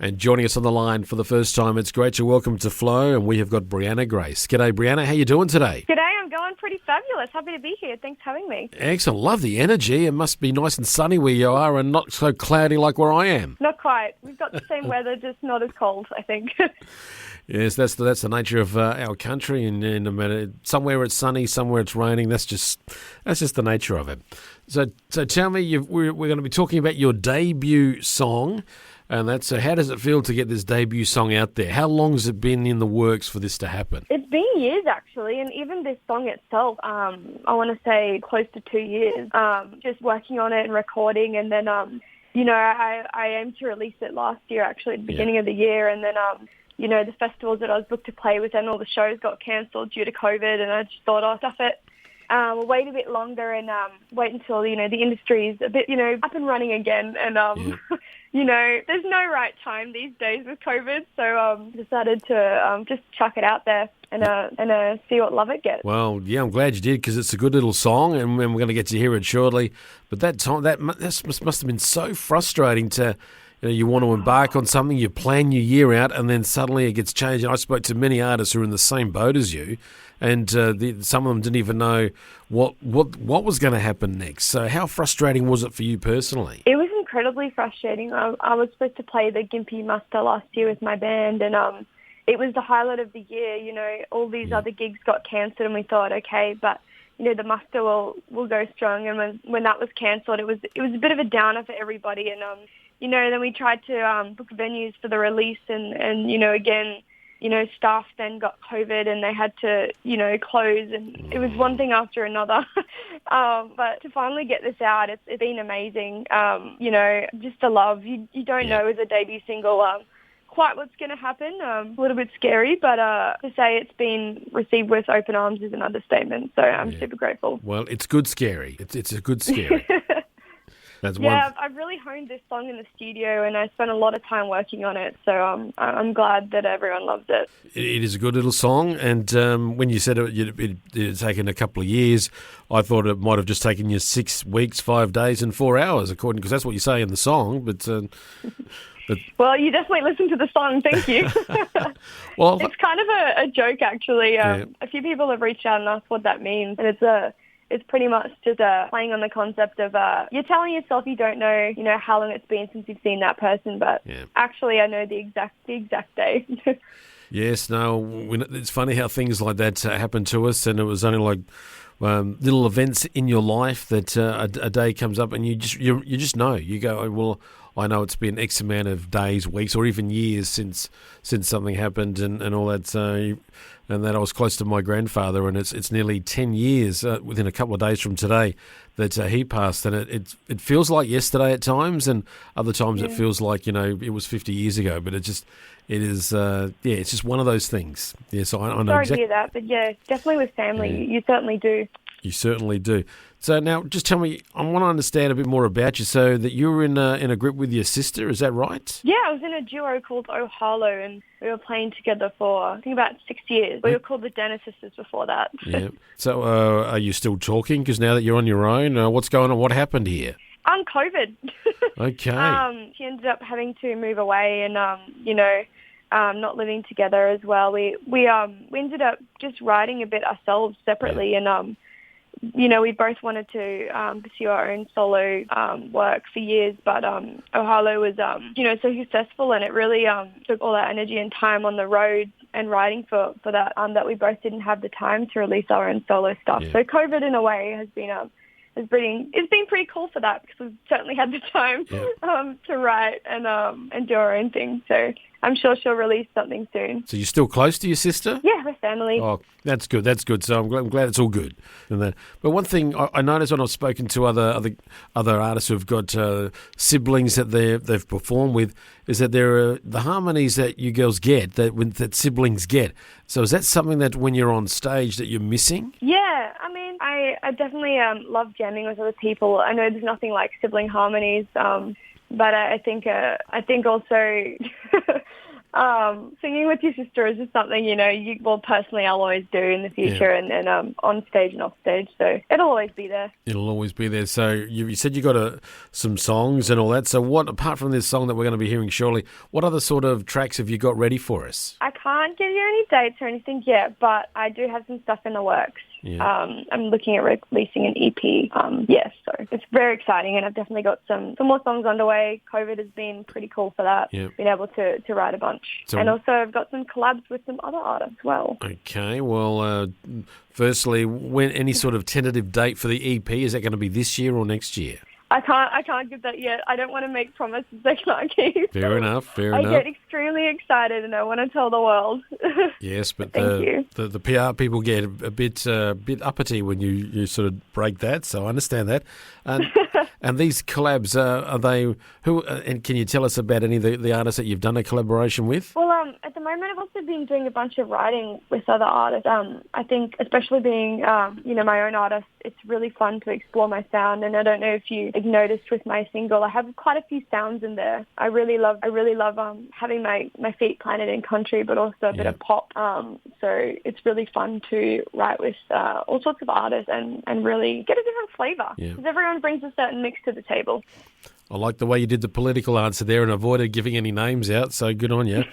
And joining us on the line for the first time, it's great to welcome to Flow, and we have got Brianna Grace. G'day, Brianna. How you doing today? G'day, I'm going pretty fabulous. Happy to be here. Thanks for having me. Excellent. Love the energy. It must be nice and sunny where you are and not so cloudy like where I am. Not quite. We've got the same weather, just not as cold, I think. Yes, that's the nature of our country, and no matter, somewhere it's sunny, somewhere it's raining. That's just the nature of it. So tell me, we're going to be talking about your debut song. And that's how does it feel to get this debut song out there? How long has it been in the works for this to happen? It's been years, actually, and even this song itself, I want to say close to 2 years, just working on it and recording, and then, I aimed to release it last year, actually, at the beginning of the year, and then, the festivals that I was booked to play with and all the shows got cancelled due to COVID, and I just thought, stuff it. We'll wait a bit longer and wait until, the industry's a bit, up and running again, and, there's no right time these days with COVID, so decided to just chuck it out there and see what love it gets. Well, yeah, I'm glad you did, because it's a good little song, and we're going to get to hear it shortly. But that must have been so frustrating to, you want to embark on something, you plan your year out, and then suddenly it gets changed. And I spoke to many artists who are in the same boat as you, and some of them didn't even know what was going to happen next. So how frustrating was it for you personally? It was incredibly frustrating. I was supposed to play the Gympie muster last year with my band, and it was the highlight of the year. All these other gigs got cancelled, and we thought, okay, but the muster will go strong. And when that was cancelled, it was a bit of a downer for everybody. And then we tried to book venues for the release, and again, staff then got COVID and they had to, close, and it was one thing after another. But to finally get this out, it's been amazing. Just the love. You don't know with a debut single quite what's going to happen. A little bit scary, but to say it's been received with open arms is an understatement. So I'm super grateful. Well, it's good scary. It's a good scary. I've really honed this song in the studio, and I spent a lot of time working on it, so I'm glad that everyone loves it. It is a good little song, and when you said it had taken a couple of years, I thought it might have just taken you 6 weeks, 5 days and 4 hours, because that's what you say in the song, but... Well, you definitely listen to the song, thank you. Well, it's kind of a joke, actually. A few people have reached out and asked what that means, and it's pretty much just playing on the concept of you're telling yourself you don't know, how long it's been since you've seen that person, but actually I know the exact day. Yes, no, it's funny how things like that happen to us, and it was only like little events in your life that a day comes up and you just know. You go, well, I know it's been X amount of days, weeks, or even years since something happened and all that. And that I was close to my grandfather, and it's nearly 10 years within a couple of days from today that he passed. And it feels like yesterday at times, and other times it feels like it was 50 years ago. But it's just one of those things. Yeah, so I know. Sorry to hear that, but definitely with family, you certainly do. You certainly do. So now, just tell me, I want to understand a bit more about you. So that you were in a group with your sister, is that right? Yeah, I was in a duo called Harlow, and we were playing together for, I think, about 6 years. We were called the Dennis Sisters before that. Yeah. So are you still talking? Because now that you're on your own, what's going on? What happened here? COVID. Okay. She ended up having to move away, and, not living together as well. We ended up just writing a bit ourselves separately, and we both wanted to pursue our own solo work for years, but Harlow was, so successful, and it really took all that energy and time on the road and writing for that we both didn't have the time to release our own solo stuff. Yeah. So COVID, in a way, has been it's been pretty cool for that, because we've certainly had the time to write and do our own thing. So I'm sure she'll release something soon. So you're still close to your sister? Yeah, we're family. Oh, that's good. That's good. So I'm glad it's all good. But one thing I noticed when I've spoken to other artists who've got siblings that they've performed with, is that there are the harmonies that you girls get that siblings get. So is that something that when you're on stage that you're missing? Yeah, I mean, I definitely love jamming with other people. I know there's nothing like sibling harmonies. But I think also Singing with your sister is just something, personally I'll always do in the future, and on stage and off stage, so it'll always be there. It'll always be there. So you said you got some songs and all that. So what, apart from this song that we're going to be hearing shortly, what other sort of tracks have you got ready for us? I can't give you any dates or anything yet, but I do have some stuff in the works. Yeah. I'm looking at releasing an EP. So it's very exciting, and I've definitely got some more songs underway. COVID has been pretty cool for that. Yep. Been able to write a bunch. And also I've got some collabs with some other artists as well. Okay, well, firstly, when any sort of tentative date for the EP, is that going to be this year or next year? I can't give that yet. I don't want to make promises I can't keep. Fair enough. I get extremely excited and I want to tell the world. Yes, but the PR people get a bit uppity when you sort of break that, so I understand that. And these collabs, are they who? And can you tell us about any of the artists that you've done a collaboration with? Well, at the moment I've also been doing a bunch of writing with other artists. I think, especially being my own artist, it's really fun to explore my sound. And I don't know if you've noticed with my single, I have quite a few sounds in there. I really love having my feet planted in country, but also a bit of pop. So it's really fun to write with all sorts of artists and really get a different flavour. Because everyone brings a certain mix to the table. I like the way you did the political answer there and avoided giving any names out, so good on you.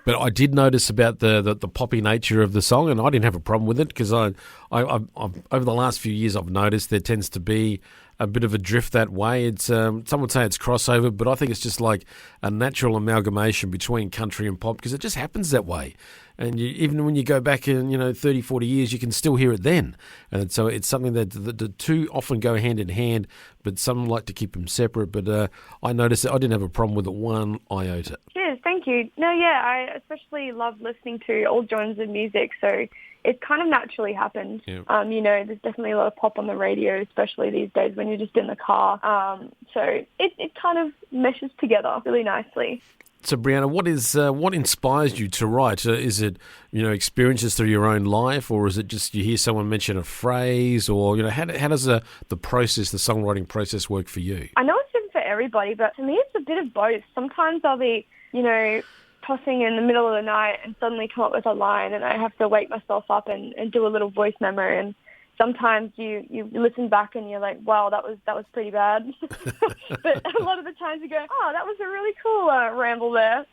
But I did notice about the poppy nature of the song, and I didn't have a problem with it because I've over the last few years I've noticed there tends to be a bit of a drift that way. It's some would say it's crossover, but I think it's just like a natural amalgamation between country and pop because it just happens that way. And even when you go back in 30, 40 years, you can still hear it then. And so it's something that the two often go hand in hand, but some like to keep them separate. But I noticed that I didn't have a problem with it one iota. Cheers, thank you. No, I especially love listening to all genres of music, so it kind of naturally happened. Yeah. There's definitely a lot of pop on the radio, especially these days when you're just in the car. So it kind of meshes together really nicely. So, Brianna, what inspires you to write? Is it experiences through your own life, or is it just you hear someone mention a phrase, or how does the songwriting process work for you? I know it's different for everybody, but for me it's a bit of both. Sometimes I'll be tossing in the middle of the night and suddenly come up with a line, and I have to wake myself up and do a little voice memo. And sometimes you listen back and you're like, wow, that was pretty bad. But a lot of the times you go, oh, that was a really cool ramble there.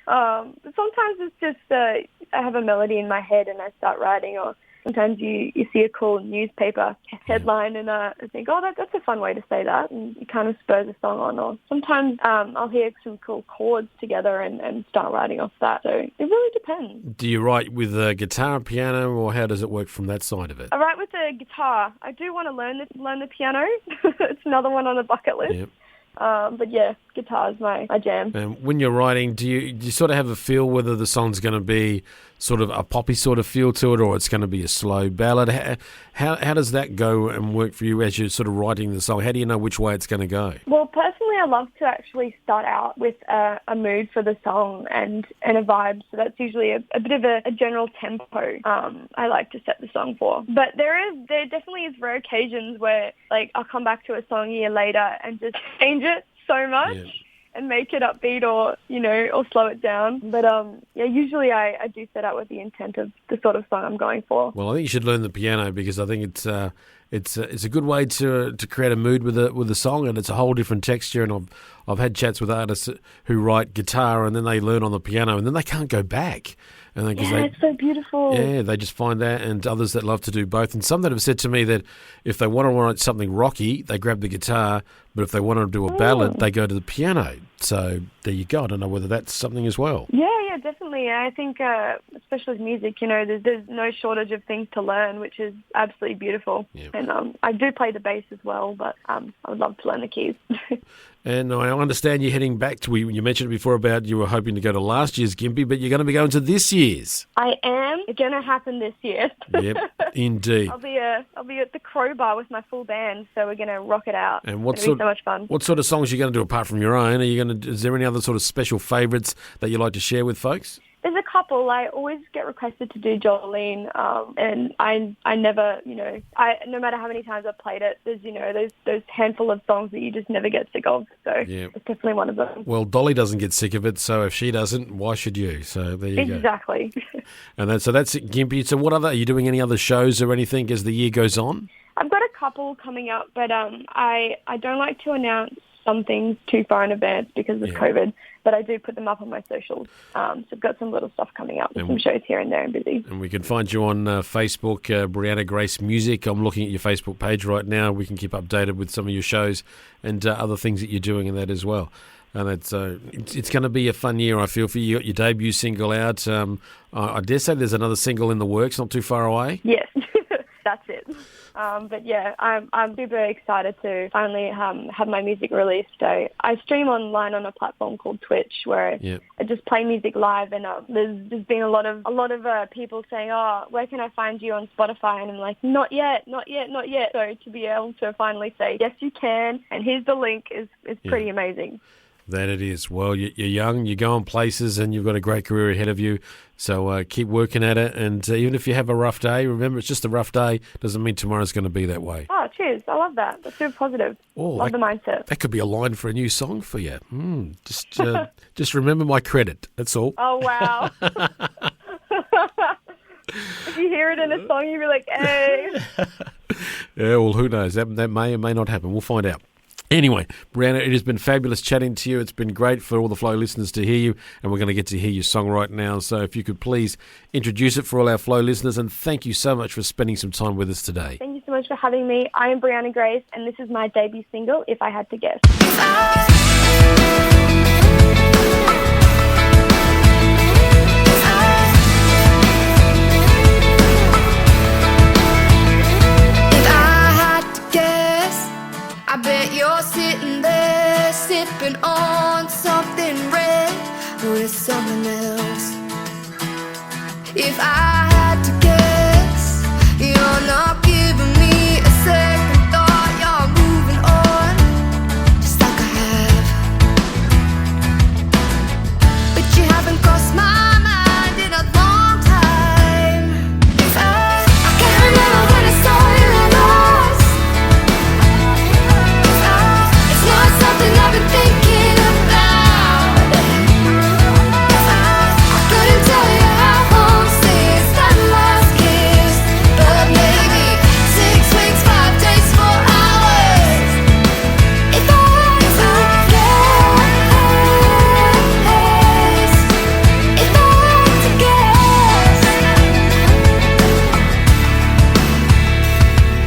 But sometimes it's just I have a melody in my head and I start writing, or sometimes you see a cool newspaper headline and I think, oh, that's a fun way to say that, and it kind of spurs a song on. Or sometimes I'll hear some cool chords together and start writing off that. So it really depends. Do you write with a guitar, piano, or how does it work from that side of it? I write with the guitar. I do want to learn the piano. It's another one on the bucket list. Yep. But yeah, guitar is my jam. And when you're writing, do you sort of have a feel whether the song's going to be sort of a poppy sort of feel to it, or it's going to be a slow ballad? How does that go and work for you as you're sort of writing the song? How do you know which way it's going to go? Well, personally, I love to actually start out with a mood for the song and a vibe. So that's usually a bit of a general tempo I like to set the song for. But there definitely is rare occasions where like I'll come back to a song a year later and just change it so much. Yeah. And make it upbeat or slow it down. But usually I do set out with the intent of the sort of song I'm going for. Well, I think you should learn the piano because I think it's a good way to create a mood with a song, and it's a whole different texture. And I've had chats with artists who write guitar and then they learn on the piano and then they can't go back. And it's so beautiful. Yeah, they just find that, and others that love to do both. And some that have said to me that if they want to write something rocky, they grab the guitar, but if they want to do a ballad, they go to the piano. So there you go. I don't know whether that's something as well. Yeah, definitely. I think, especially with music, there's no shortage of things to learn, which is absolutely beautiful. Yeah. And I do play the bass as well, but I would love to learn the keys. And I understand you're heading back to, you mentioned it before about you were hoping to go to last year's Gympie, but you're going to be going to this year's. I am. It's going to happen this year. Yep, indeed. I'll be at the Crowbar with my full band, so we're going to rock it out. And it'll be so much fun. What sort of songs are you going to do apart from your own? Is there any other sort of special favourites that you like to share with folks? There's a couple. I always get requested to do Jolene, and I never, no matter how many times I've played it, there's, those handful of songs that you just never get sick of. So it's definitely one of them. Well, Dolly doesn't get sick of it, so if she doesn't, why should you? So there you go. Exactly. And that's it, Gimpy. So are you doing any other shows or anything as the year goes on? I've got a couple coming up, but I don't like to announce some things too far in advance because of COVID, but I do put them up on my socials. So I've got some little stuff coming up, some shows here and there and busy. And we can find you on Facebook, Brianna Grace Music. I'm looking at your Facebook page right now. We can keep updated with some of your shows and other things that you're doing in that as well. And it's going to be a fun year, I feel, for you. You got your debut single out. I dare say there's another single in the works, not too far away. Yes, that's it. But yeah, I'm super excited to finally have my music released. I stream online on a platform called Twitch, where I just play music live, and there's been a lot of people saying, "Oh, where can I find you on Spotify?" And I'm like, "Not yet, not yet, not yet." So to be able to finally say, "Yes, you can," and here's the link is pretty amazing. That it is. Well, you're young, you're going places, and you've got a great career ahead of you. So keep working at it. And even if you have a rough day, remember, it's just a rough day. Doesn't mean tomorrow's going to be that way. Oh, cheers. I love that. That's super positive. Love the mindset. That could be a line for a new song for you. Just remember my credit. That's all. Oh, wow. If you hear it in a song, you'll be like, hey. Yeah, well, who knows? That may or may not happen. We'll find out. Anyway, Brianna, it has been fabulous chatting to you. It's been great for all the Flow listeners to hear you, and we're going to get to hear your song right now. So if you could please introduce it for all our Flow listeners, and thank you so much for spending some time with us today. Thank you so much for having me. I am Brianna Grace, and this is my debut single, If I Had to Guess. I bet you're sitting there sipping on something red with someone else. If I had to guess, you're not giving me a second thought. You're moving on, just like I have. But you haven't crossed my mind in a long time. I can't remember when I saw you last. Something I've been thinking about. I couldn't tell you how long since that last kiss, but maybe 6 weeks, 5 days, 4 hours. If I had to guess, if I had to guess,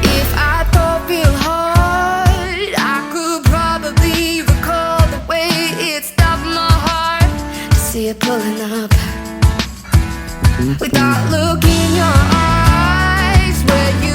if I thought real hard, I could probably recall the way it stopped my heart to see it pulling up. With that look in your eyes where you